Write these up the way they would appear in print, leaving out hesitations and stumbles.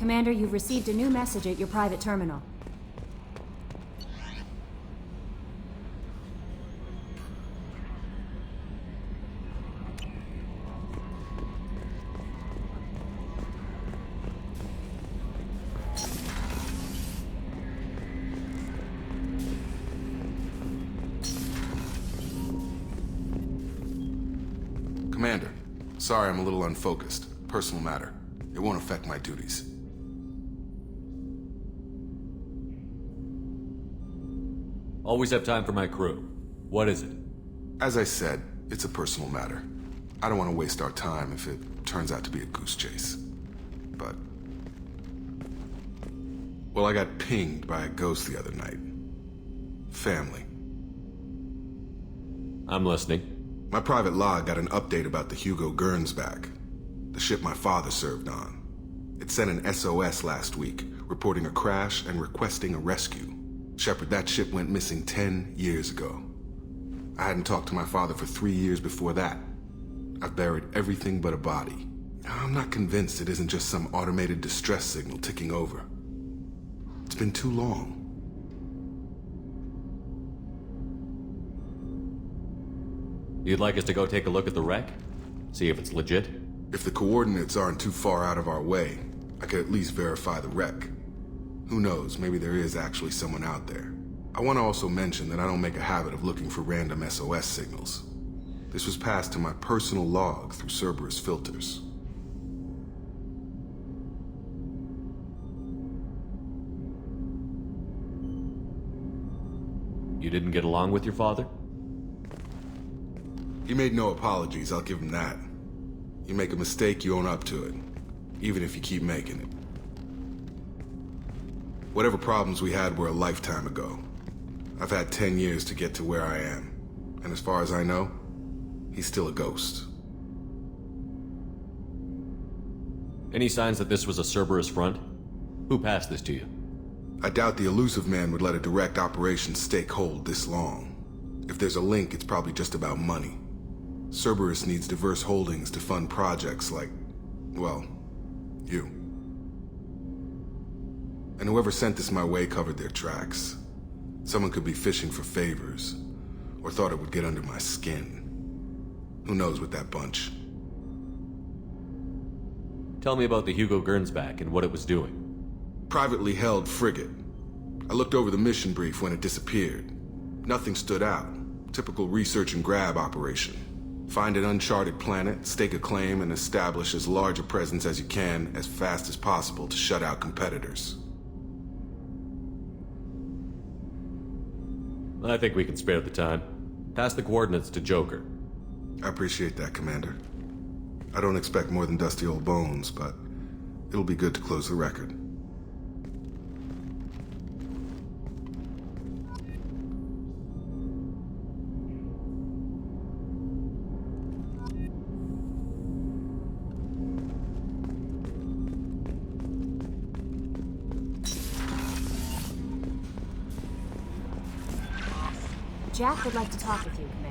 Commander, you've received a new message at your private terminal. Commander, sorry I'm a little unfocused. Personal matter. It won't affect my duties. Always have time for my crew. What is it? As I said, it's a personal matter. I don't want to waste our time if it turns out to be a goose chase. But... well, I got pinged by a ghost the other night. Family. I'm listening. My private log got an update about the Hugo Gernsback, the ship my father served on. It sent an SOS last week, reporting a crash and requesting a rescue. Shepard, that ship went missing 10 years ago. I hadn't talked to my father for 3 years before that. I've buried everything but a body. I'm not convinced it isn't just some automated distress signal ticking over. It's been too long. You'd like us to go take a look at the wreck? See if it's legit? If the coordinates aren't too far out of our way, I could at least verify the wreck. Who knows, maybe there is actually someone out there. I want to also mention that I don't make a habit of looking for random SOS signals. This was passed to my personal log through Cerberus filters. You didn't get along with your father? He made no apologies, I'll give him that. You make a mistake, you own up to it, even if you keep making it. Whatever problems we had were a lifetime ago. I've had 10 years to get to where I am, and as far as I know, he's still a ghost. Any signs that this was a Cerberus front? Who passed this to you? I doubt the Elusive Man would let a direct operation stake hold this long. If there's a link, it's probably just about money. Cerberus needs diverse holdings to fund projects like, well, you. And whoever sent this my way covered their tracks. Someone could be fishing for favors, or thought it would get under my skin. Who knows with that bunch? Tell me about the Hugo Gernsback and what it was doing. Privately held frigate. I looked over the mission brief when it disappeared. Nothing stood out. Typical research and grab operation. Find an uncharted planet, stake a claim, and establish as large a presence as you can as fast as possible to shut out competitors. I think we can spare the time. Pass the coordinates to Joker. I appreciate that, Commander. I don't expect more than dusty old bones, but it'll be good to close the record. Jack would like to talk with you, Commander.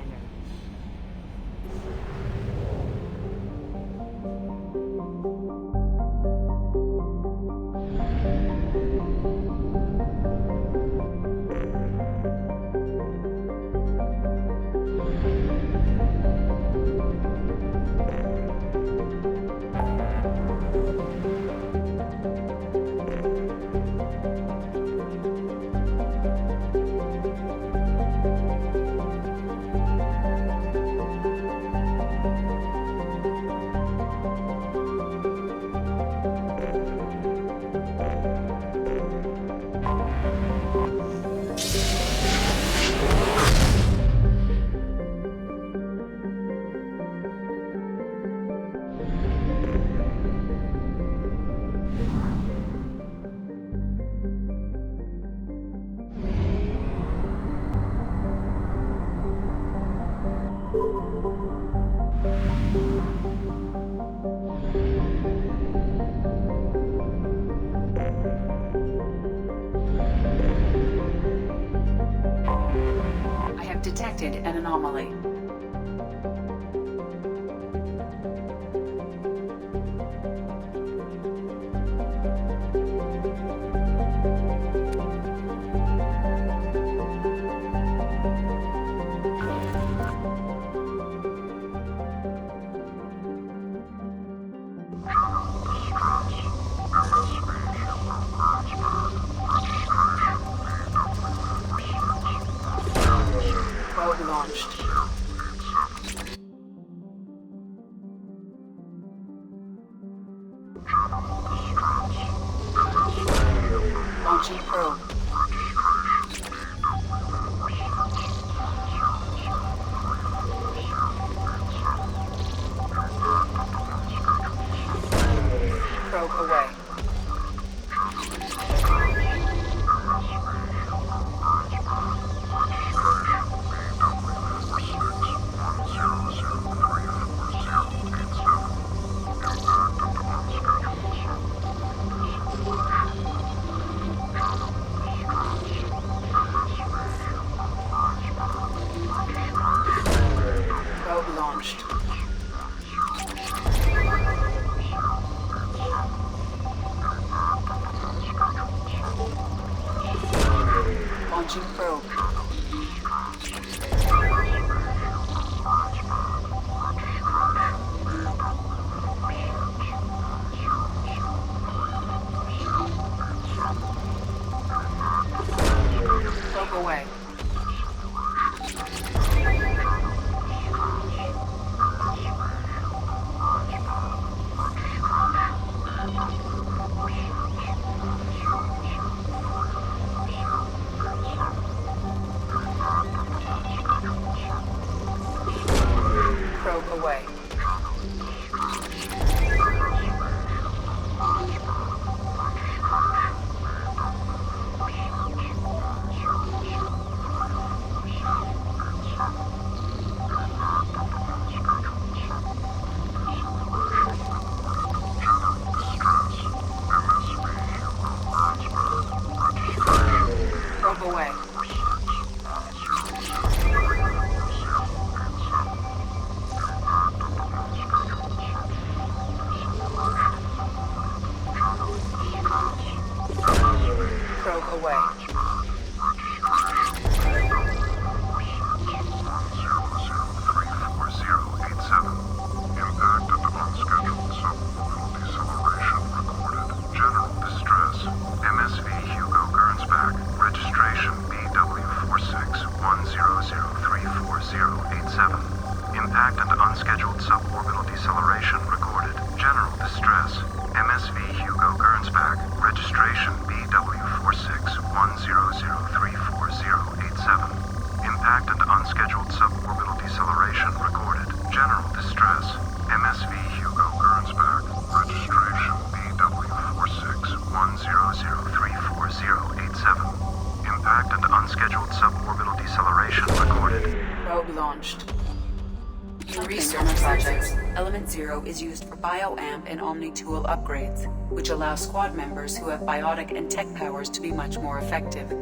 Detected an anomaly. Launching probe. Probe away. Probe launched. Launching probe. Probe away. Probe away. Probe away. Probe away. Impact and unscheduled suborbital deceleration recorded. General distress. MSV Hugo Gernsback. Registration BW4610034087. Impact and unscheduled suborbital deceleration recorded. General distress. MSV Hugo Gernsback. Registration BW4610034087. Impact and unscheduled suborbital deceleration recorded. General distress. MSV Hugo Gernsback. Registration BW4610034087. Impact and unscheduled suborbital deceleration recorded. Probe launched. In research projects, Element Zero is used for BioAmp and Omni tool upgrades, which allow squad members who have biotic and tech powers to be much more effective.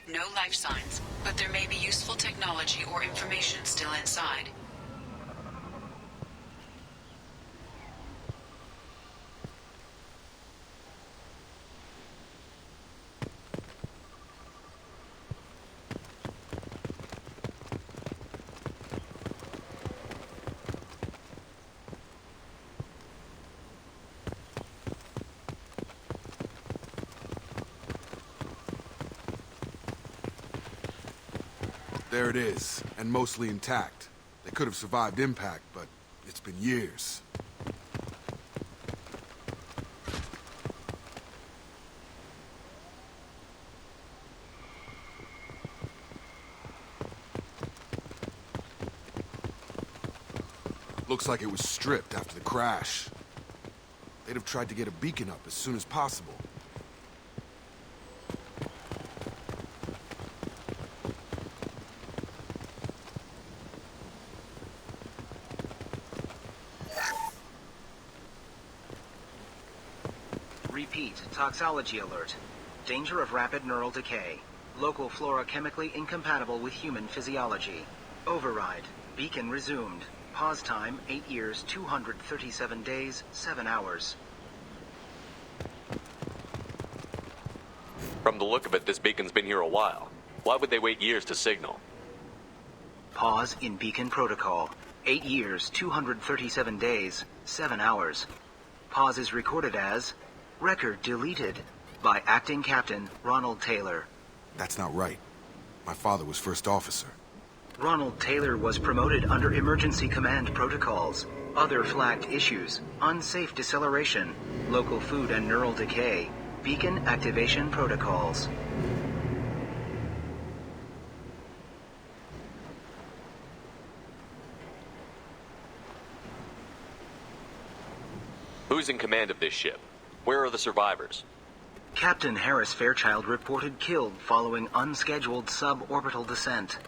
No life signs, but there may be useful technology or information still inside. There it is, and mostly intact. They could have survived impact, but it's been years. Looks like it was stripped after the crash. They'd have tried to get a beacon up as soon as possible. Repeat, toxology alert. Danger of rapid neural decay. Local flora chemically incompatible with human physiology. Override. Beacon resumed. Pause time, 8 years, 237 days, 7 hours. From the look of it, this beacon's been here a while. Why would they wait years to signal? Pause in beacon protocol. 8 years, 237 days, 7 hours. Pause is recorded as record deleted by Acting Captain Ronald Taylor. That's not right. My father was first officer. Ronald Taylor was promoted under emergency command protocols. Other flagged issues: unsafe deceleration, local food and neural decay, beacon activation protocols. Who's in command of this ship? Where are the survivors? Captain Harris Fairchild reported killed following unscheduled suborbital descent.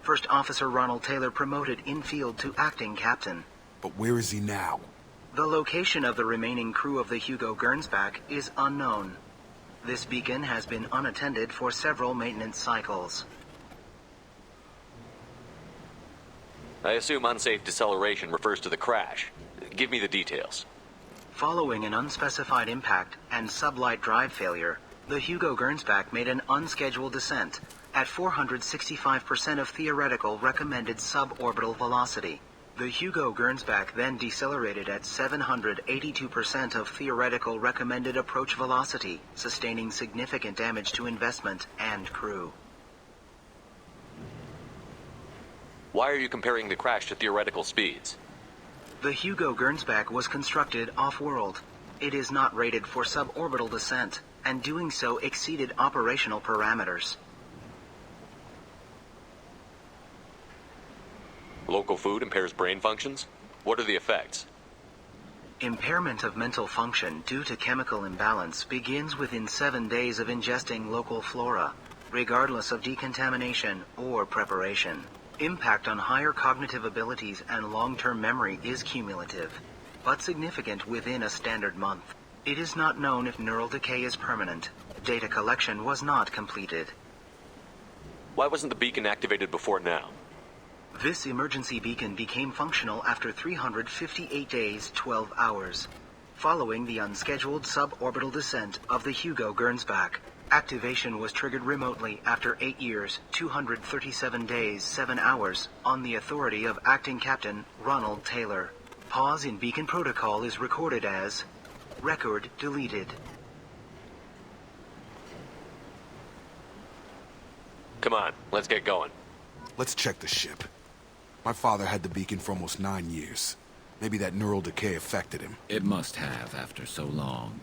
First Officer Ronald Taylor promoted in-field to acting captain. But where is he now? The location of the remaining crew of the Hugo Gernsback is unknown. This beacon has been unattended for several maintenance cycles. I assume unsafe deceleration refers to the crash. Give me the details. Following an unspecified impact and sublight drive failure, the Hugo Gernsback made an unscheduled descent at 465% of theoretical recommended suborbital velocity. The Hugo Gernsback then decelerated at 782% of theoretical recommended approach velocity, sustaining significant damage to investment and crew. Why are you comparing the crash to theoretical speeds? The Hugo Gernsback was constructed off-world. It is not rated for suborbital descent, and doing so exceeded operational parameters. Local food impairs brain functions? What are the effects? Impairment of mental function due to chemical imbalance begins within 7 days of ingesting local flora, regardless of decontamination or preparation. Impact on higher cognitive abilities and long-term memory is cumulative, but significant within a standard month. It is not known if neural decay is permanent. Data collection was not completed. Why wasn't the beacon activated before now? This emergency beacon became functional after 358 days, 12 hours, following the unscheduled suborbital descent of the Hugo Gernsback. Activation was triggered remotely after 8 years, 237 days, 7 hours, on the authority of Acting Captain Ronald Taylor. Pause in beacon protocol is recorded as record deleted. Come on, let's get going. Let's check the ship. My father had the beacon for almost 9 years. Maybe that neural decay affected him. It must have after so long.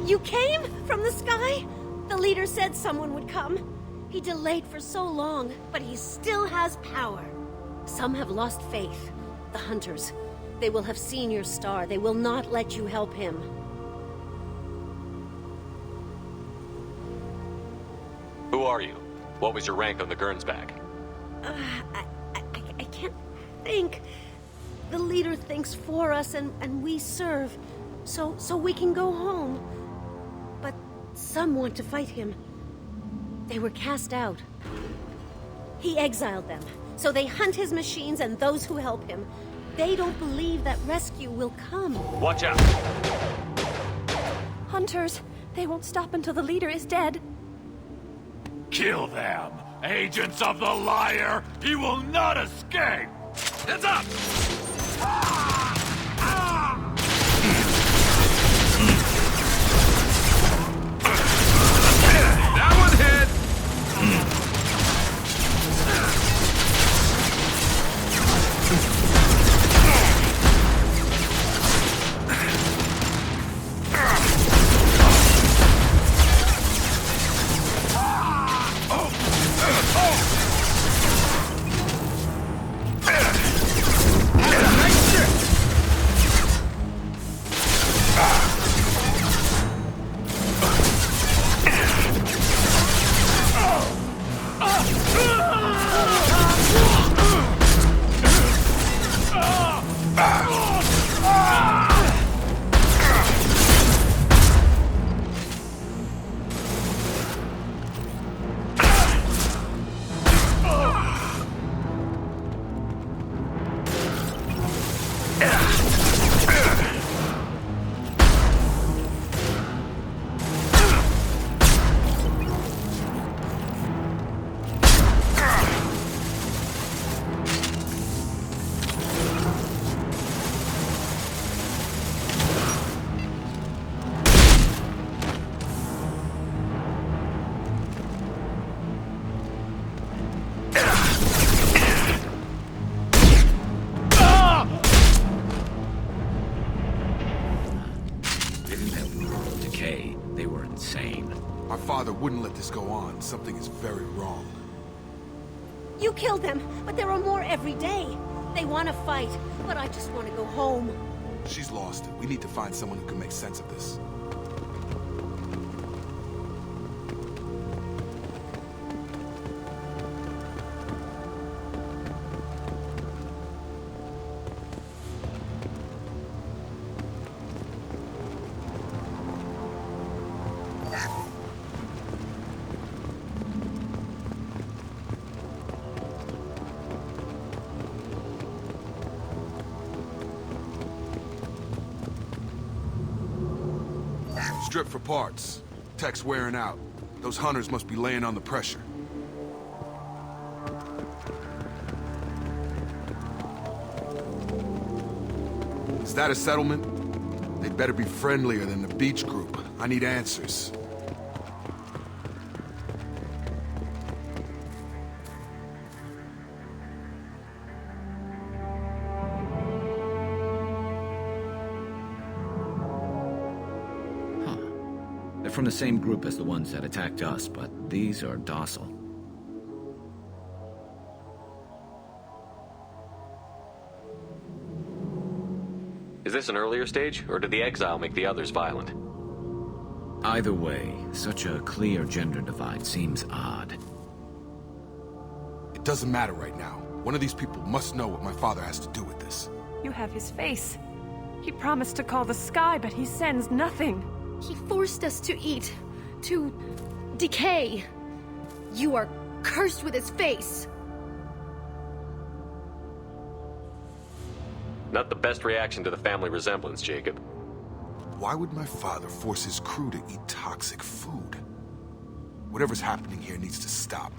You came? From the sky? The leader said someone would come. He delayed for so long, but he still has power. Some have lost faith. The hunters. They will have seen your star. They will not let you help him. are you? What was your rank on the Gernsback? I can't think. The leader thinks for us and we serve. So we can go home. But some want to fight him. They were cast out. He exiled them, so they hunt his machines and those who help him. They don't believe that rescue will come. Watch out! Hunters, they won't stop until the leader is dead. Kill them! Agents of the liar! He will not escape! Heads up! That one hit! My father wouldn't let this go on. Something is very wrong. You killed them, but there are more every day. They want to fight, but I just want to go home. She's lost it. We need to find someone who can make sense of this. Strip for parts. Tech's wearing out. Those hunters must be laying on the pressure. Is that a settlement? They'd better be friendlier than the beach group. I need answers. From the same group as the ones that attacked us, but these are docile. Is this an earlier stage, or did the exile make the others violent? Either way, such a clear gender divide seems odd. It doesn't matter right now. One of these people must know what my father has to do with this. You have his face. He promised to call the sky, but he sends nothing. He forced us to eat, to decay. You are cursed with his face. Not the best reaction to the family resemblance, Jacob. Why would my father force his crew to eat toxic food? Whatever's happening here needs to stop.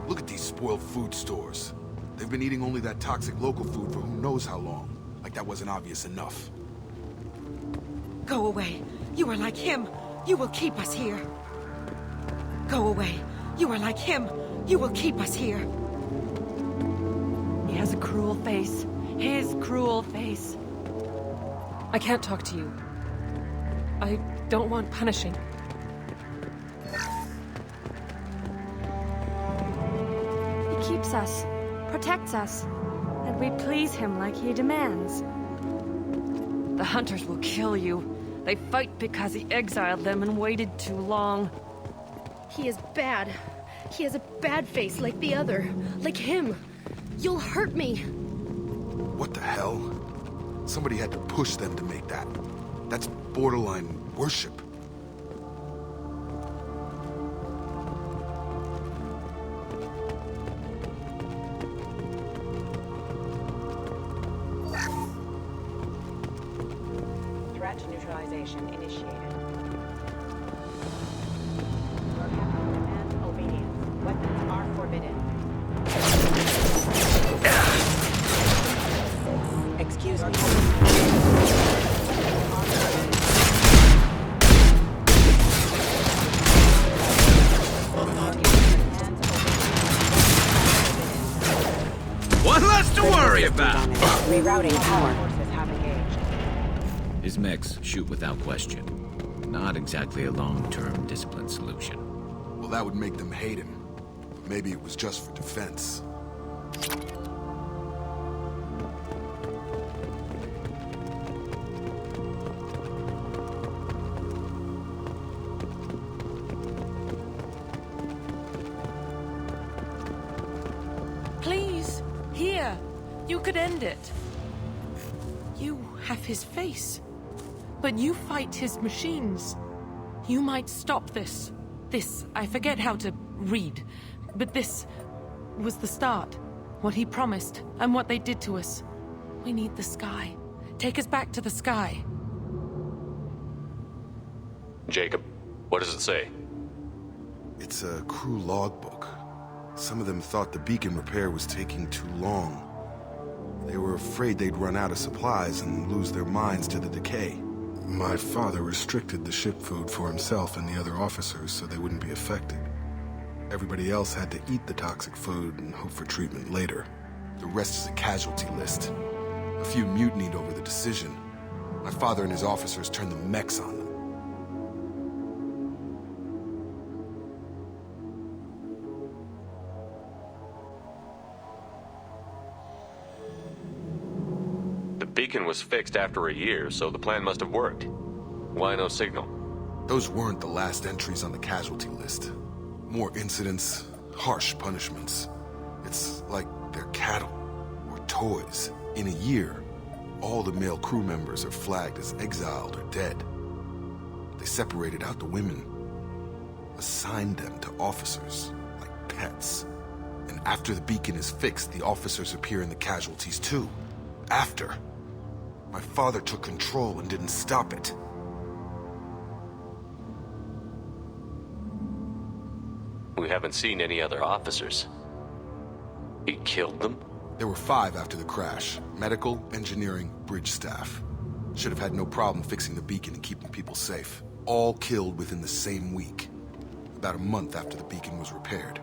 Look at these spoiled food stores. They've been eating only that toxic local food for who knows how long. Like that wasn't obvious enough. Go away. You are like him. You will keep us here. Go away. You are like him. You will keep us here. He has a cruel face. His cruel face. I can't talk to you. I don't want punishing. He keeps us, protects us, and we please him like he demands. The hunters will kill you, They fight because he exiled them and waited too long. He is bad. He has a bad face like the other. Like him. You'll hurt me. What the hell? Somebody had to push them to make that. That's borderline worship. Threat neutralization initiated. Your captain demands obedience. Weapons are forbidden. Excuse me. One less to worry about! Rerouting power forces have engaged. His mechs shoot without question. Not exactly a long-term discipline solution. Well, that would make them hate him. But maybe it was just for defense. Please, here. You could end it. You have his face. But you fight his machines. You might stop this. This, I forget how to read. But this was the start. What he promised, and what they did to us. We need the sky. Take us back to the sky. Jacob, what does it say? It's a crew logbook. Some of them thought the beacon repair was taking too long. They were afraid they'd run out of supplies and lose their minds to the decay. My father restricted the ship food for himself and the other officers so they wouldn't be affected. Everybody else had to eat the toxic food and hope for treatment later. The rest is a casualty list. A few mutinied over the decision. My father and his officers turned the mechs on them. The beacon was fixed after a year, so the plan must have worked. Why no signal? Those weren't the last entries on the casualty list. More incidents, harsh punishments. It's like they're cattle or toys. In a year, all the male crew members are flagged as exiled or dead. They separated out the women, assigned them to officers like pets. And after the beacon is fixed, the officers appear in the casualties too. After. My father took control and didn't stop it. We haven't seen any other officers. He killed them? There were 5 after the crash. Medical, engineering, bridge staff. Should have had no problem fixing the beacon and keeping people safe. All killed within the same week. About a month after the beacon was repaired.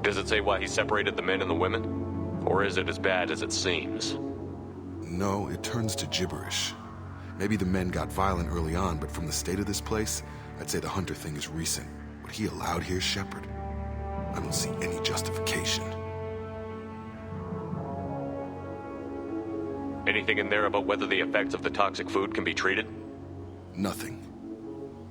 Does it say why he separated the men and the women? Or is it as bad as it seems? No, it turns to gibberish. Maybe the men got violent early on, but from the state of this place, I'd say the Hunter thing is recent. What he allowed here, Shepard, I don't see any justification. Anything in there about whether the effects of the toxic food can be treated? Nothing.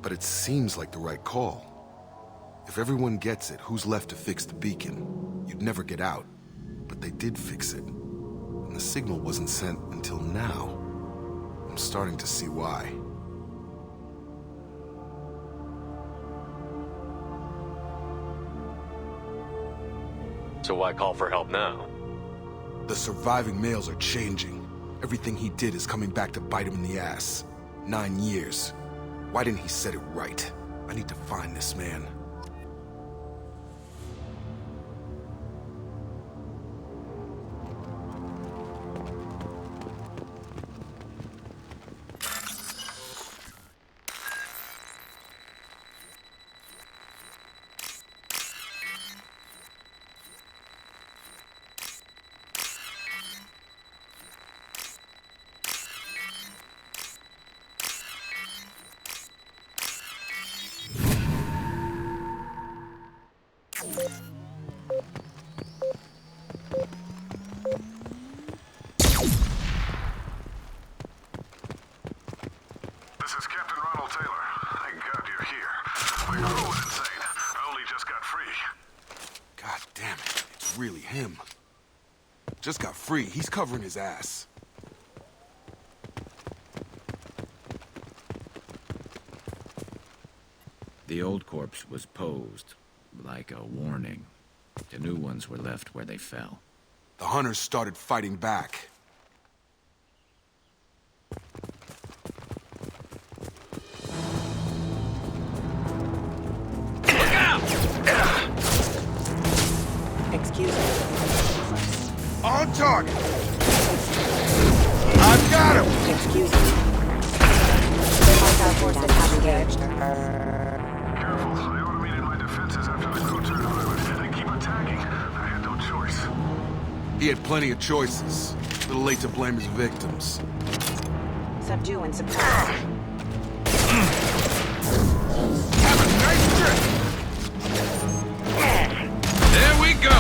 But it seems like the right call. If everyone gets it, who's left to fix the beacon? You'd never get out. But they did fix it. And the signal wasn't sent until now. I'm starting to see why. So why call for help now? The surviving males are changing. Everything he did is coming back to bite him in the ass. 9 years. Why didn't he set it right? I need to find this man. really him. Just got free. He's covering his ass. The old corpse was posed like a warning. The new ones were left where they fell. The hunters started fighting back. Look out! Excuse me. On target! I've got him! Excuse me. Hostile forces have engaged. Careful, I automated my defenses after the crew turned violent. They keep attacking. I had no choice. He had plenty of choices. A little late to blame his victims. Subdue and suppress. Have a nice trip! There we go!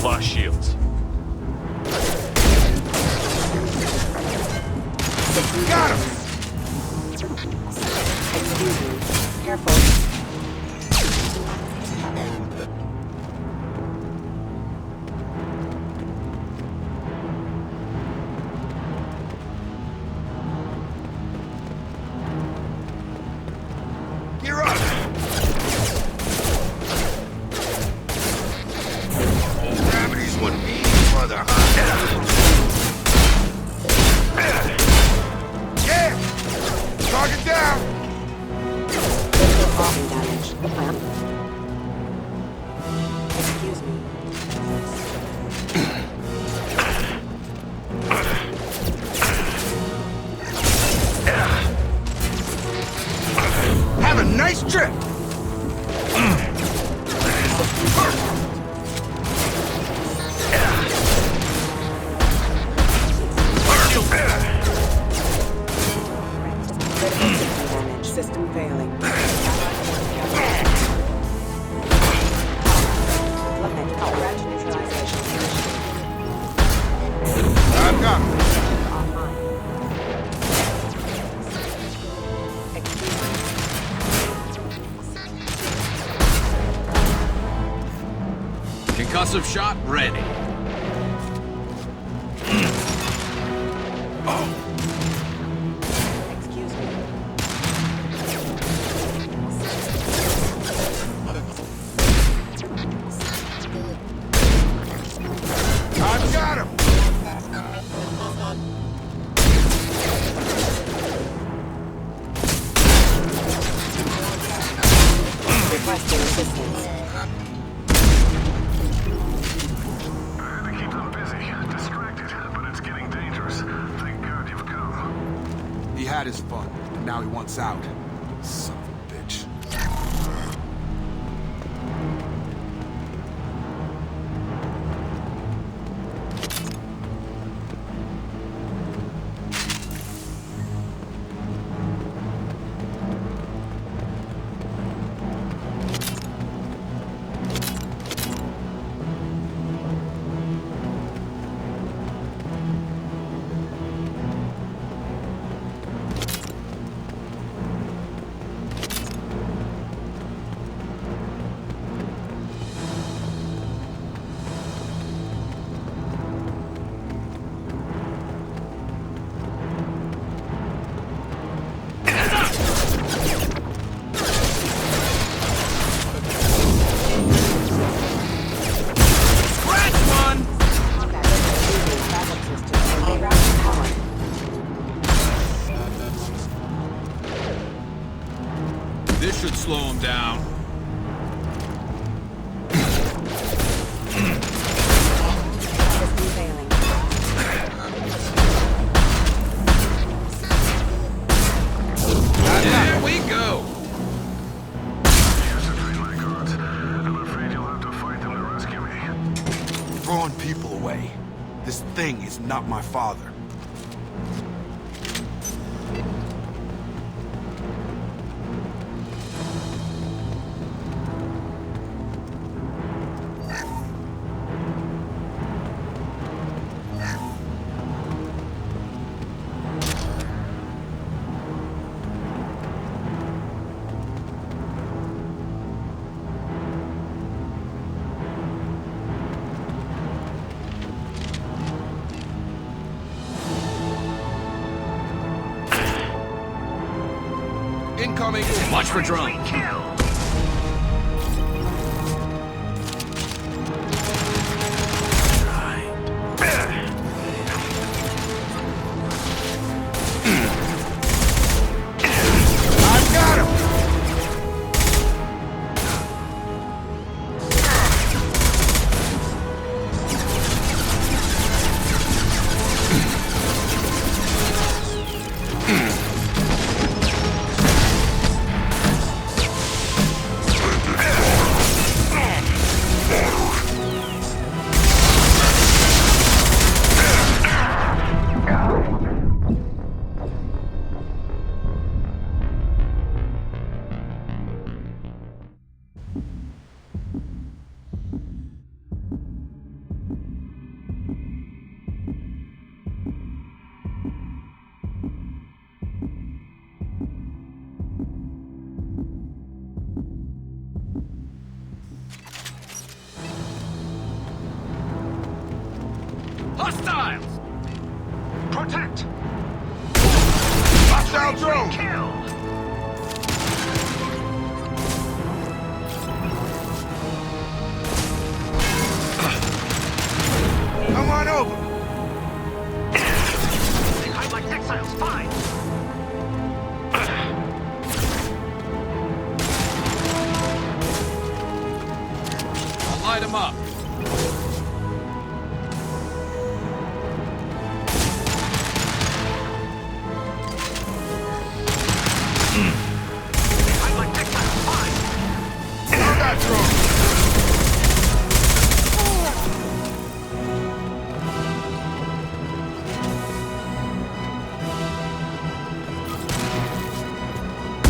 Flash shields. Got him! Excuse me. Careful. You're up! Gravity's one mean mother, Yeah! Target down! Body damage. Excuse me. Have a nice trip! Damage. System failing. Limit threat neutralization. I've got him. Online. Excuse me. Concussive shot ready. Excuse me. I've got him! Requesting assistance. They keep them busy, distracted, but it's getting dangerous. Thank God you've come. He had his fun, and now he wants out. Son of a bitch. This should slow him down. System failing. There we go. Here's the relay cards. I'm afraid you'll have to fight them to rescue me. Throwing people away. This thing is not my father. Incoming! Watch for drone. I've got him! Hostiles! Protect! Hostile drone! Kill! Come on over! They hide like exiles, fine! I'll light them up. I'd like exiles, fine! Throw that drone!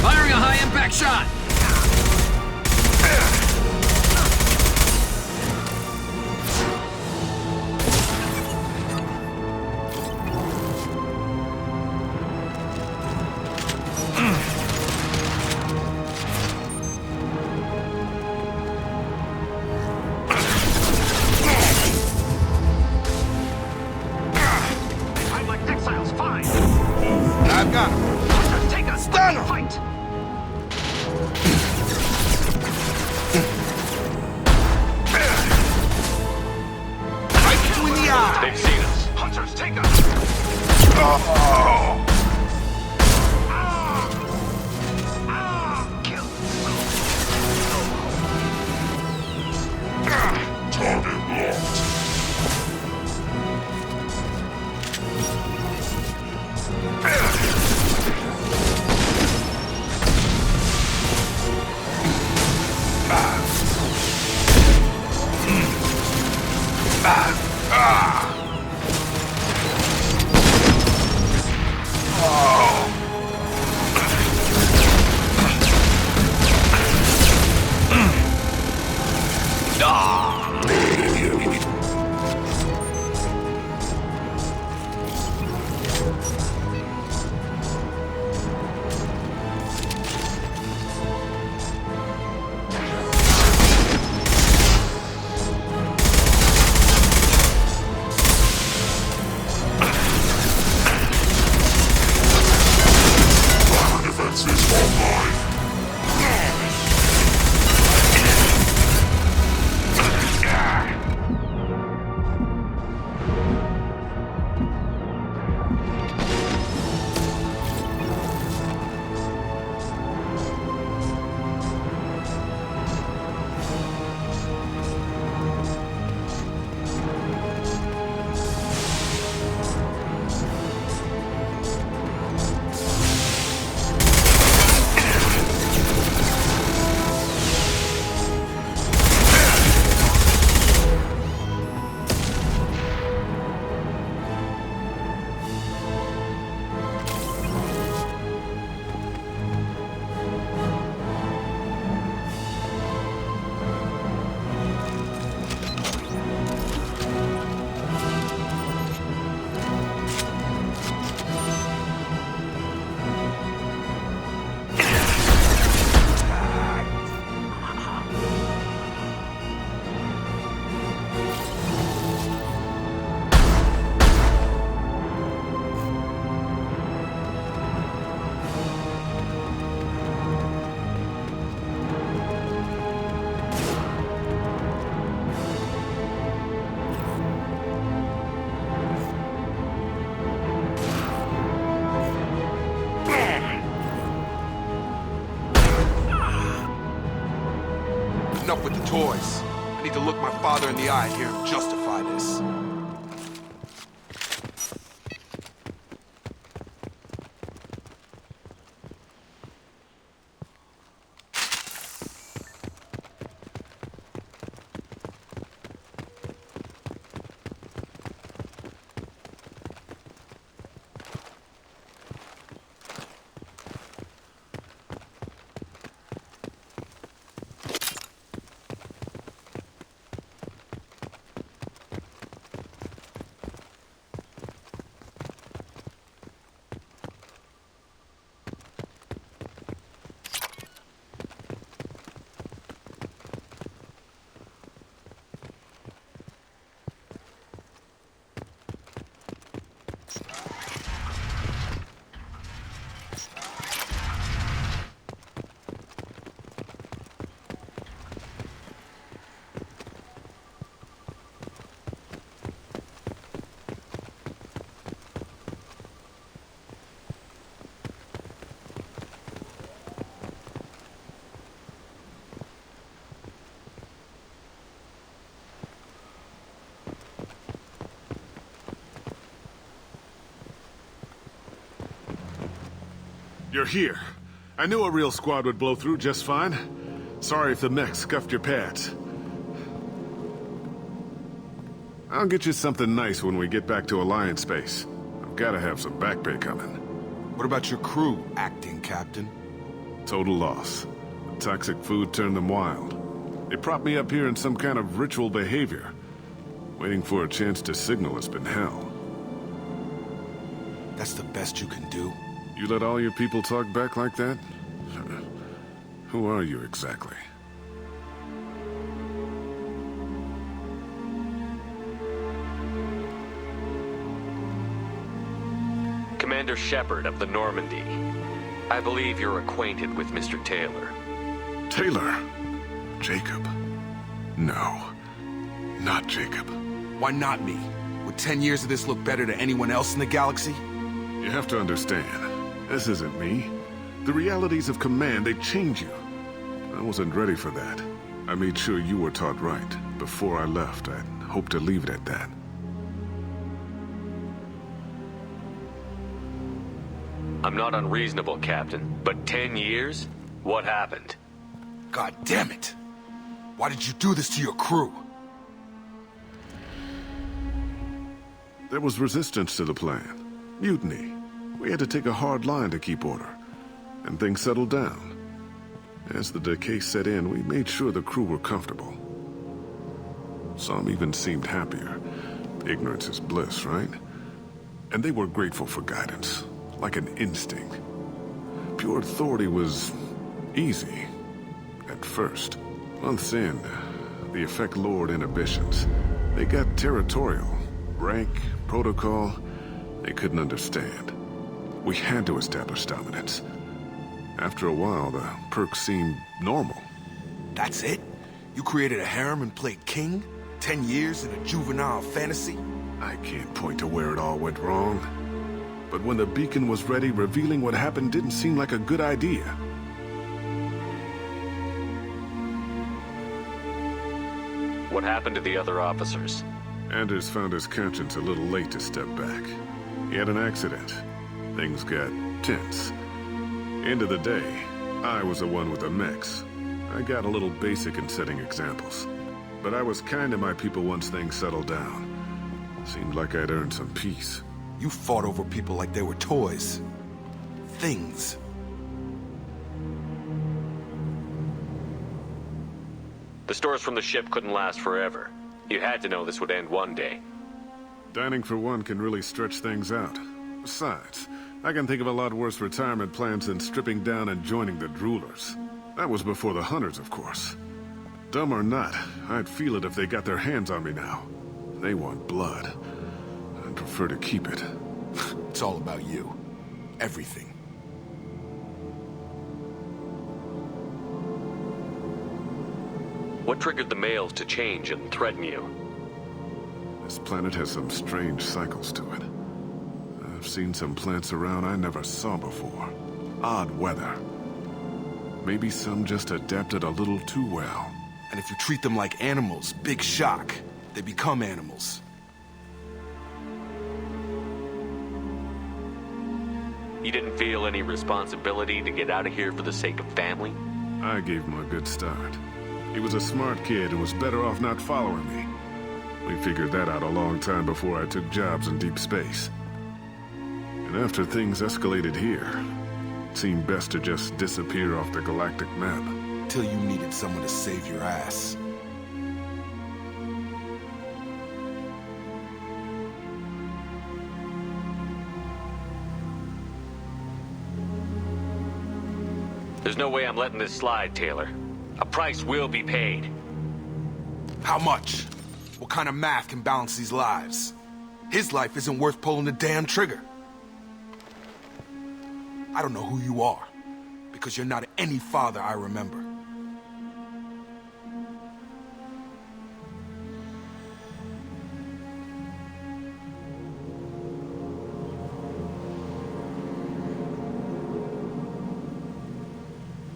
Firing a high-impact shot! I'd like exiles, fine! I've got him! Take us! Stun 'em! Fight! Right between the eyes! They've seen us. Hunters, take us! Oh! Kill! Target locked. enough with the toys. I need to look my father in the eye and hear him justify this. You're here. I knew a real squad would blow through just fine. Sorry if the mech scuffed your pads. I'll get you something nice when we get back to Alliance space. I've gotta have some back pay coming. What about your crew, acting captain? Total loss. The toxic food turned them wild. They propped me up here in some kind of ritual behavior. Waiting for a chance to signal has been hell. That's the best you can do? You let all your people talk back like that? Who are you exactly? Commander Shepard of the Normandy. I believe you're acquainted with Mr. Taylor. Taylor? Jacob? No. Not Jacob. Why not me? Would 10 years of this look better to anyone else in the galaxy? You have to understand. This isn't me. The realities of command, they change you. I wasn't ready for that. I made sure you were taught right. Before I left, I hoped to leave it at that. I'm not unreasonable, Captain, but 10 years? What happened? God damn it! Why did you do this to your crew? There was resistance to the plan. Mutiny. We had to take a hard line to keep order. And things settled down. As the decay set in, we made sure the crew were comfortable. Some even seemed happier. Ignorance is bliss, right? And they were grateful for guidance, like an instinct. Pure authority was easy, at first. Months in, the effect lowered inhibitions. They got territorial. Rank, protocol, they couldn't understand. We had to establish dominance. After a while, the perks seemed normal. That's it? You created a harem and played king? 10 years in a juvenile fantasy? I can't point to where it all went wrong. But when the beacon was ready, revealing what happened didn't seem like a good idea. What happened to the other officers? Anders found his conscience a little late to step back. He had an accident. Things got tense. End of the day, I was the one with the mechs. I got a little basic in setting examples. But I was kind to my people once things settled down. Seemed like I'd earned some peace. You fought over people like they were toys. Things. The stores from the ship couldn't last forever. You had to know this would end one day. Dining for one can really stretch things out. Besides, I can think of a lot worse retirement plans than stripping down and joining the Droolers. That was before the Hunters, of course. Dumb or not, I'd feel it if they got their hands on me now. They want blood. I'd prefer to keep it. It's all about you. Everything. What triggered the males to change and threaten you? This planet has some strange cycles to it. I've seen some plants around I never saw before. Odd weather. Maybe some just adapted a little too well. And if you treat them like animals, big shock, they become animals. You didn't feel any responsibility to get out of here for the sake of family? I gave him a good start. He was a smart kid and was better off not following me. We figured that out a long time before I took jobs in deep space. And after things escalated here, it seemed best to just disappear off the galactic map. Till you needed someone to save your ass. There's no way I'm letting this slide, Taylor. A price will be paid. How much? What kind of math can balance these lives? His life isn't worth pulling the damn trigger. I don't know who you are, because you're not any father I remember.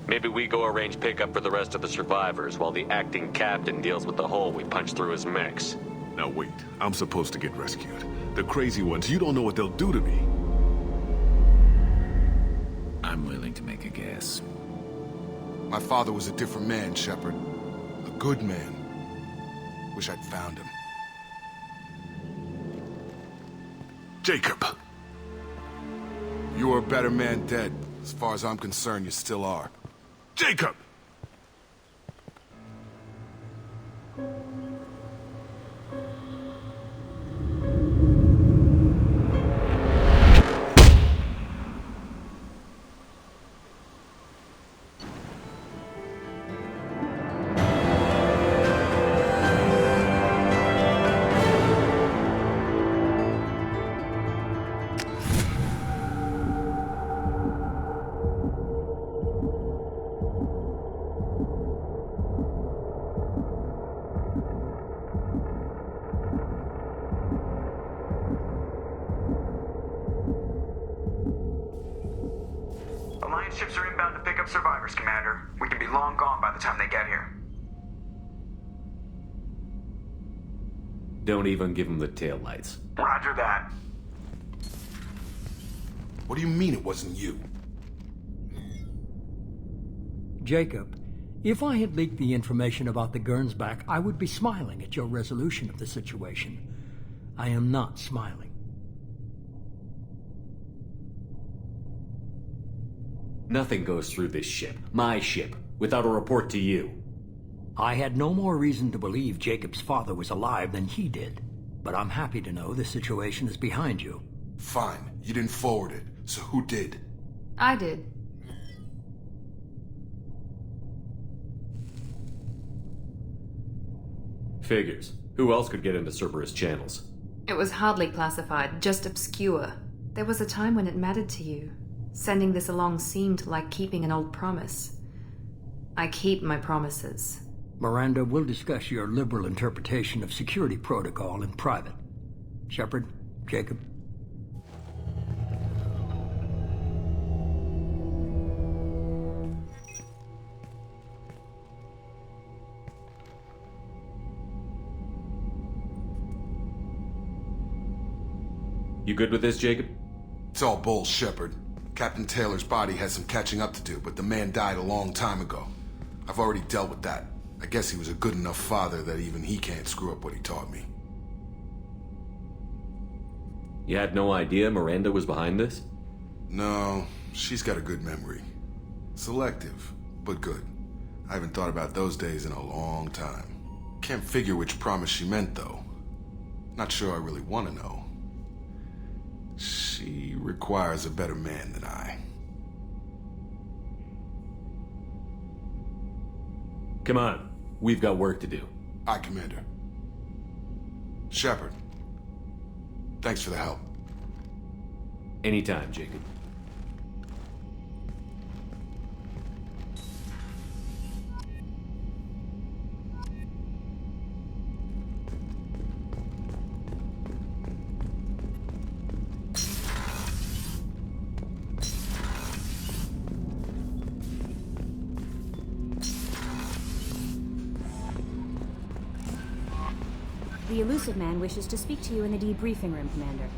Maybe we go arrange pickup for the rest of the survivors while the acting captain deals with the hole we punched through his mix. Now wait, I'm supposed to get rescued. The crazy ones, you don't know what they'll do to me. I'm willing to make a guess. My father was a different man, Shepard. A good man. Wish I'd found him. Jacob! You were a better man dead. As far as I'm concerned, you still are. Jacob! Alliance ships are inbound to pick up survivors, Commander. We can be long gone by the time they get here. Don't even give him the taillights. Roger that. What do you mean it wasn't you? Jacob, if I had leaked the information about the Gernsback, I would be smiling at your resolution of the situation. I am not smiling. Nothing goes through this ship, my ship, without a report to you. I had no more reason to believe Jacob's father was alive than he did. But I'm happy to know the situation is behind you. Fine. You didn't forward it. So who did? I did. Figures. Who else could get into Cerberus channels? It was hardly classified, just obscure. There was a time when it mattered to you. Sending this along seemed like keeping an old promise. I keep my promises. Miranda, we'll discuss your liberal interpretation of security protocol in private. Shepard, Jacob. You good with this, Jacob? It's all bull, Shepard. Captain Taylor's body has some catching up to do, but the man died a long time ago. I've already dealt with that. I guess he was a good enough father that even he can't screw up what he taught me. You had no idea Miranda was behind this? No, she's got a good memory. Selective, but good. I haven't thought about those days in a long time. Can't figure which promise she meant, though. Not sure I really want to know. She requires a better man than I. Come on. We've got work to do. Aye, Commander. Shepard. Thanks for the help. Anytime, Jacob. The Elusive Man wishes to speak to you in the debriefing room, Commander.